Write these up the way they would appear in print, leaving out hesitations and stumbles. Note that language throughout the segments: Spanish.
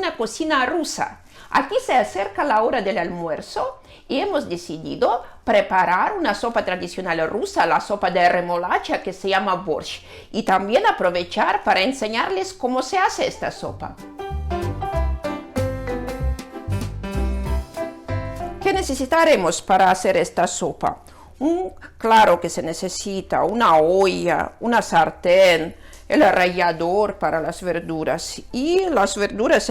una cocina rusa. Aquí se acerca la hora del almuerzo y hemos decidido preparar una sopa tradicional rusa, la sopa de remolacha que se llama borsch, y también aprovechar para enseñarles cómo se hace esta sopa. ¿Qué necesitaremos para hacer esta sopa? Claro que se necesita una olla, una sartén, el rallador para las verduras y las verduras,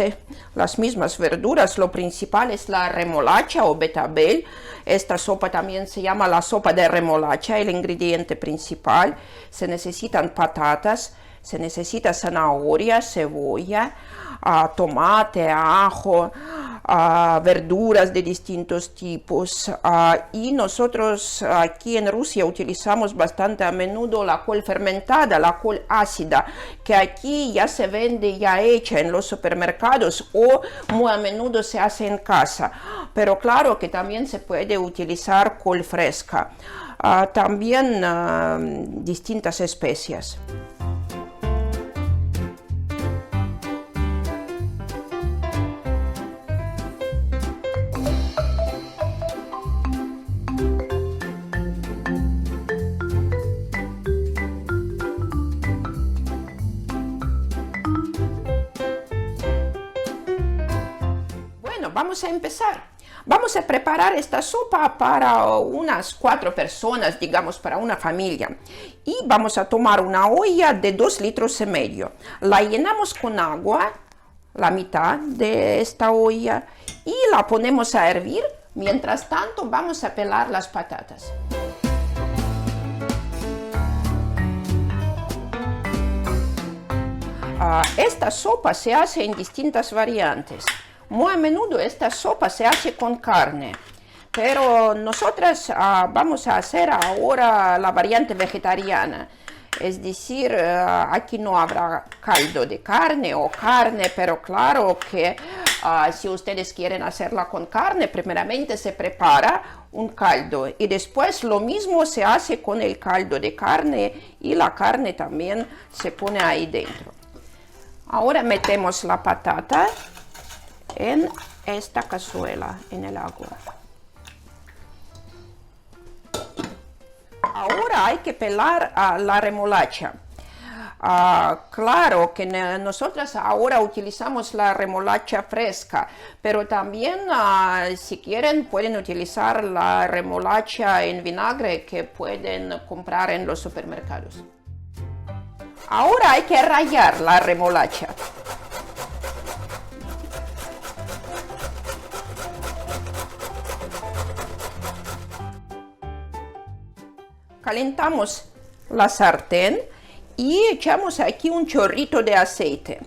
las mismas verduras. Lo principal es la remolacha o betabel. Esta sopa también se llama la sopa de remolacha, el ingrediente principal. Se necesitan patatas, se necesita zanahoria, cebolla, tomate, ajo, verduras de distintos tipos, y nosotros aquí en Rusia utilizamos bastante a menudo la col fermentada, la col ácida, que aquí ya se vende ya hecha en los supermercados o muy a menudo se hace en casa, pero claro que también se puede utilizar col fresca, también distintas especias. Vamos a empezar. Vamos a preparar esta sopa para unas 4 personas, digamos, para una familia. Y vamos a tomar una olla de 2,5 litros. La llenamos con agua, la mitad de esta olla, y la ponemos a hervir. Mientras tanto, vamos a pelar las patatas. Esta sopa se hace en distintas variantes. Muy a menudo esta sopa se hace con carne, pero nosotras vamos a hacer ahora la variante vegetariana. Es decir, aquí no habrá caldo de carne o carne, pero claro que si ustedes quieren hacerla con carne, primeramente se prepara un caldo y después lo mismo se hace con el caldo de carne y la carne también se pone ahí dentro. Ahora metemos la patata en esta cazuela, en el agua. Ahora hay que pelar la remolacha. Claro que nosotras ahora utilizamos la remolacha fresca, pero también si quieren pueden utilizar la remolacha en vinagre que pueden comprar en los supermercados. Ahora hay que rallar la remolacha. Calentamos la sartén y echamos aquí un chorrito de aceite.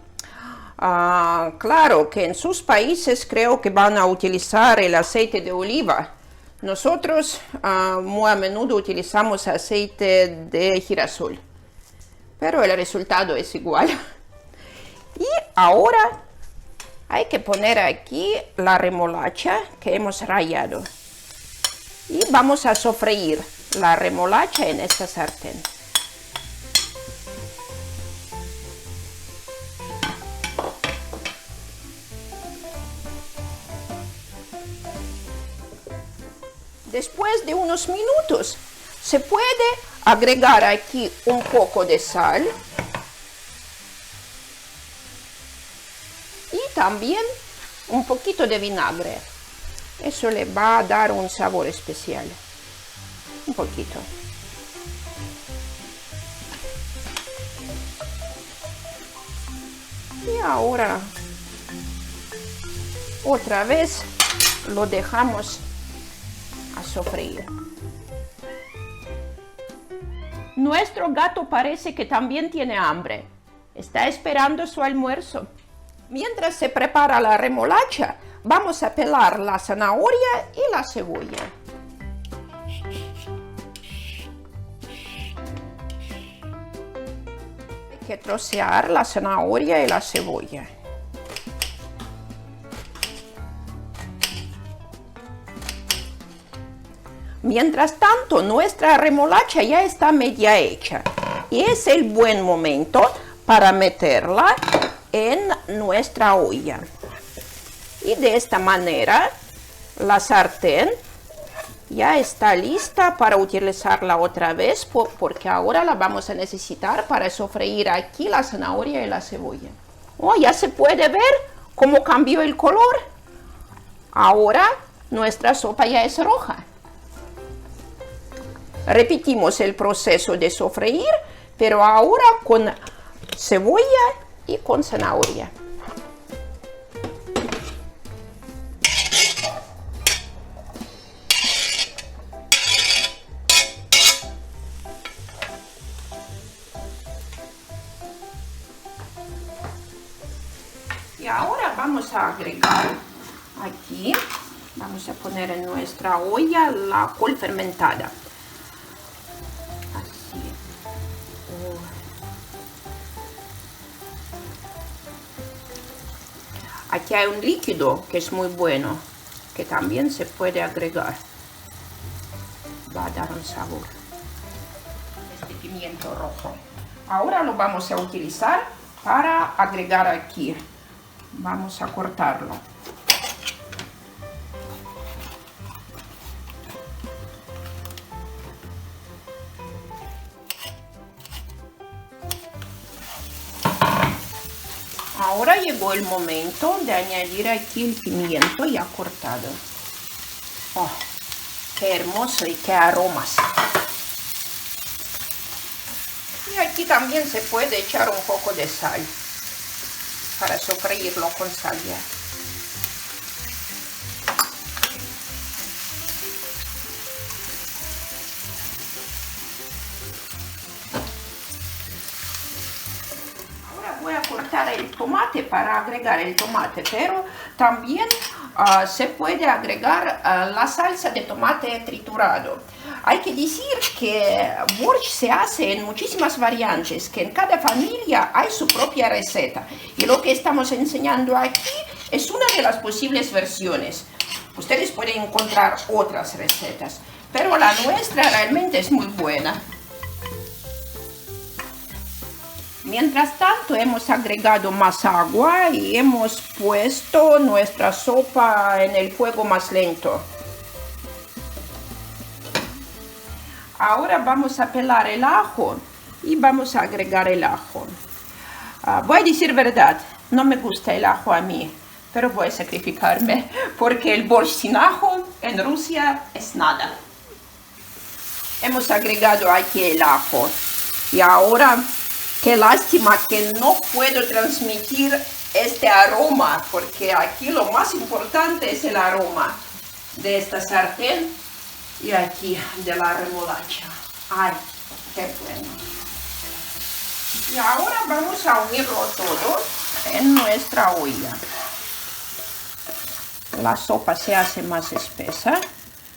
Claro que en sus países creo que van a utilizar el aceite de oliva. Nosotros muy a menudo utilizamos aceite de girasol, pero el resultado es igual. Y ahora hay que poner aquí la remolacha que hemos rallado y vamos a sofreír la remolacha en esta sartén. Después de unos minutos se puede agregar aquí un poco de sal y también un poquito de vinagre. Eso le va a dar un sabor especial. Un poquito. Y ahora otra vez lo dejamos a sofreír. Nuestro gato parece que también tiene hambre. Está esperando su almuerzo. Mientras se prepara la remolacha, vamos a pelar la zanahoria y la cebolla. Hay que trocear la zanahoria y la cebolla. Mientras tanto, nuestra remolacha ya está media hecha y es el buen momento para meterla en nuestra olla. Y de esta manera la sartén ya está lista para utilizarla otra vez porque ahora la vamos a necesitar para sofreír aquí la zanahoria y la cebolla. Oh, ya se puede ver cómo cambió el color. Ahora nuestra sopa ya es roja. Repetimos el proceso de sofreír, pero ahora con cebolla y con zanahoria. Y ahora vamos a agregar aquí, vamos a poner en nuestra olla la col fermentada. Así. Aquí hay un líquido que es muy bueno, que también se puede agregar. Va a dar un sabor. Este pimiento rojo. Ahora lo vamos a utilizar para agregar aquí. Vamos a cortarlo. Ahora llegó el momento de añadir aquí el pimiento ya cortado. Oh, qué hermoso y qué aromas. Y aquí también se puede echar un poco de sal para sofreírlo con sal ya. Ahora voy a cortar el tomate para agregar el tomate, pero también se puede agregar la salsa de tomate triturado. Hay que decir que borsch se hace en muchísimas variantes, que en cada familia hay su propia receta. Y lo que estamos enseñando aquí es una de las posibles versiones. Ustedes pueden encontrar otras recetas, pero la nuestra realmente es muy buena. Mientras tanto hemos agregado más agua y hemos puesto nuestra sopa en el fuego más lento. Ahora vamos a pelar el ajo y vamos a agregar el ajo. Voy a decir verdad, no me gusta el ajo a mí, pero voy a sacrificarme porque el borsch sin ajo en Rusia es nada. Hemos agregado aquí el ajo y ahora qué lástima que no puedo transmitir este aroma porque aquí lo más importante es el aroma de esta sartén. Y aquí de la remolacha. ¡Ay, qué bueno! Y ahora vamos a unirlo todo en nuestra olla. La sopa se hace más espesa.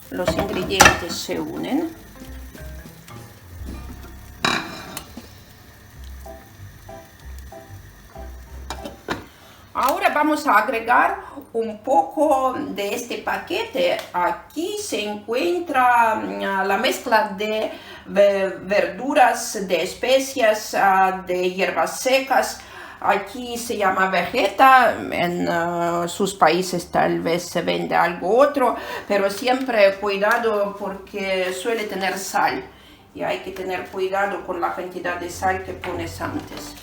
Los ingredientes se unen. Ahora vamos a agregar un poco de este paquete. Aquí se encuentra la mezcla de verduras, de especias, de hierbas secas. Aquí se llama Vegeta, en sus países tal vez se vende algo otro, pero siempre cuidado porque suele tener sal. Y hay que tener cuidado con la cantidad de sal que pones antes.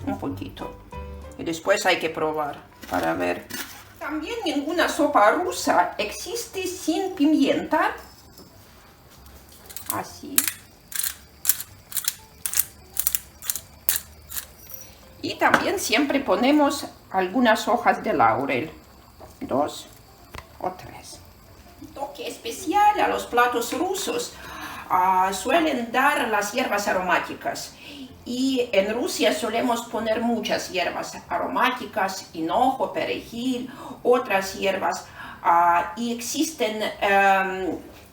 Un poquito y después hay que probar para ver. También ninguna sopa rusa existe sin pimienta. Así. Y también siempre ponemos algunas hojas de laurel, 2 o 3. Un toque especial a los platos rusos suelen dar las hierbas aromáticas. Y en Rusia solemos poner muchas hierbas aromáticas, hinojo, perejil, otras hierbas. Y existen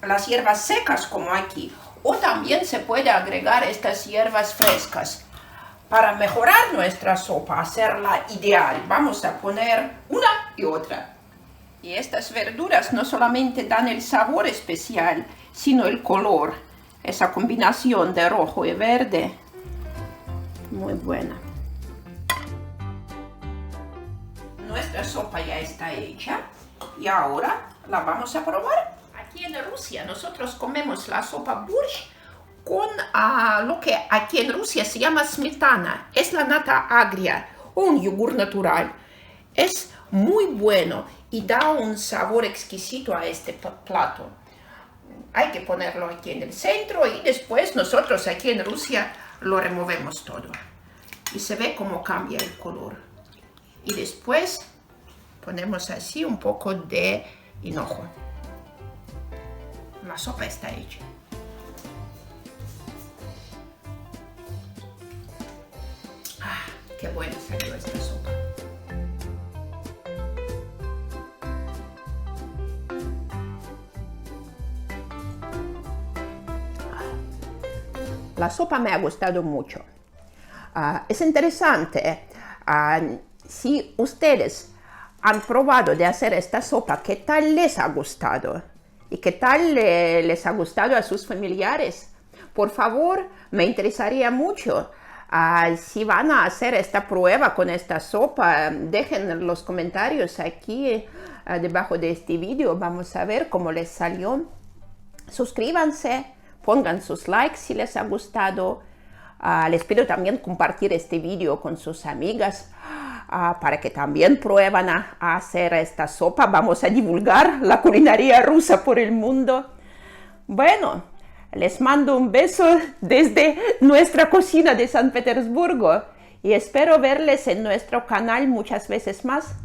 las hierbas secas como aquí. O también se puede agregar estas hierbas frescas. Para mejorar nuestra sopa, hacerla ideal, vamos a poner una y otra. Y estas verduras no solamente dan el sabor especial, sino el color. Esa combinación de rojo y verde, muy buena. Nuestra sopa ya está hecha y ahora la vamos a probar. Aquí en Rusia nosotros comemos la sopa borsch con lo que aquí en Rusia se llama smetana. Es la nata agria, un yogur natural. Es muy bueno y da un sabor exquisito a este plato. Hay que ponerlo aquí en el centro y después nosotros aquí en Rusia lo removemos todo. Y se ve cómo cambia el color. Y después ponemos así un poco de hinojo. La sopa está hecha. ¡Ah, qué buena salió esta sopa! La sopa me ha gustado mucho. Es interesante, si ustedes han probado de hacer esta sopa, ¿qué tal les ha gustado? ¿Y qué tal les ha gustado a sus familiares? Por favor, me interesaría mucho. Si van a hacer esta prueba con esta sopa, dejen los comentarios aquí debajo de este vídeo. Vamos a ver cómo les salió. Suscríbanse, pongan sus likes si les ha gustado. Les pido también compartir este vídeo con sus amigas para que también prueban a hacer esta sopa. Vamos a divulgar la culinaria rusa por el mundo. Bueno, les mando un beso desde nuestra cocina de San Petersburgo y espero verles en nuestro canal muchas veces más.